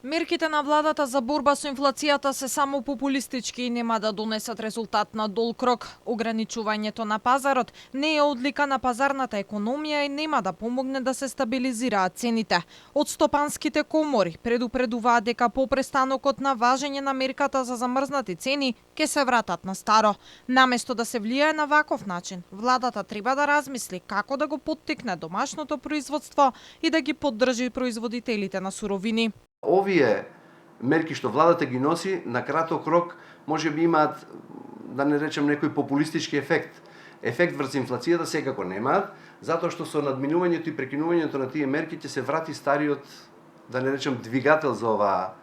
Мерките на владата за борба со инфлацијата се само популистички и нема да донесат резултат на долг рок. Ограничувањето на пазарот не е одлика на пазарната економија и нема да помогне да се стабилизираат цените. Од стопанските комори предупредуваат дека по престанокот на важење на мерката за замрзнати цени ќе се вратат на старо. Наместо да се влијае на ваков начин, владата треба да размисли како да го поттикне домашното производство и да ги поддржи производителите на суровини. Овие мерки што владата ги носи на краток рок може би имаат, да не речем, некој популистички ефект. Ефект врз инфлацијата секако немаат, затоа што со надминувањето и прекинувањето на тие мерки ќе се врати стариот, да не речем, двигател за оваа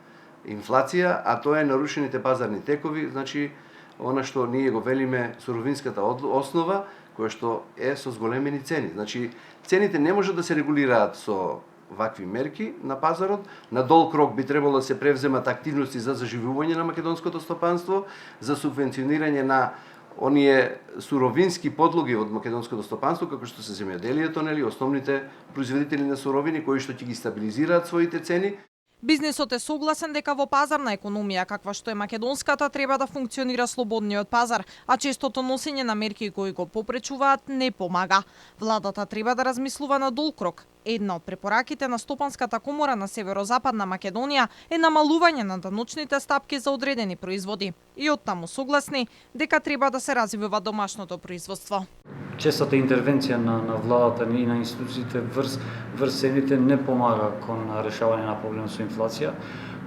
инфлација, а тоа е нарушените пазарни текови, значи она што ние го велиме суровинската основа, која што е со зголемени цени. Значи цените не може да се регулираат со вакви мерки на пазарот. На долг рок би требало да се превземат активности за заживување на македонското стопанство, за субвенционирање на оние суровински подлоги од македонското стопанство, како што се земјоделието, нели, основните производители на суровини кои што ќе ги стабилизираат своите цени. Бизнисот е согласен дека во пазарна економија, каква што е македонската, треба да функционира слободниот пазар, а честото носење на мерки кои го попречуваат не помага. Владата треба да размислува на долг рок. Една од препораките на Стопанската комора на Северозападна Македонија е намалување на даночните стапки за одредени производи. И оттаму согласни дека треба да се развива домашното производство. Честата интервенција на владата и на институциите врз цените не помага кон решавање на проблемот со инфлација.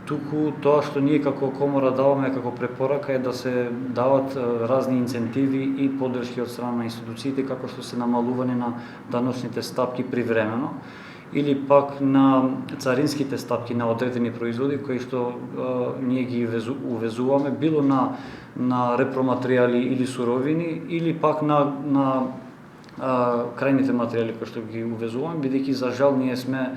Туку тоа што ние како комора даваме како препорака е да се дават разни инцентиви и поддршки од страна на институциите, како што се намалување на даночните стапки привремено или пак на царинските стапки на одредени производи кои што ние ги увезуваме било на репроматеријали или суровини или пак на крајните материјали кои што ги увезуваме, бидејќи за жал ние сме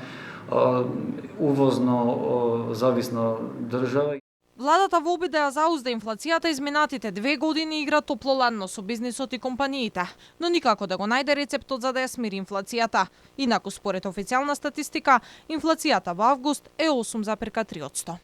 увозно зависна држава. Владата во обид да ја заузда инфлацијата изминатите 2 години игра топлоладно со бизнисот и компаниите, но никако да го најде рецептот за да ја смири инфлацијата. Инаку според официјална статистика, инфлацијата во август е 8,3%.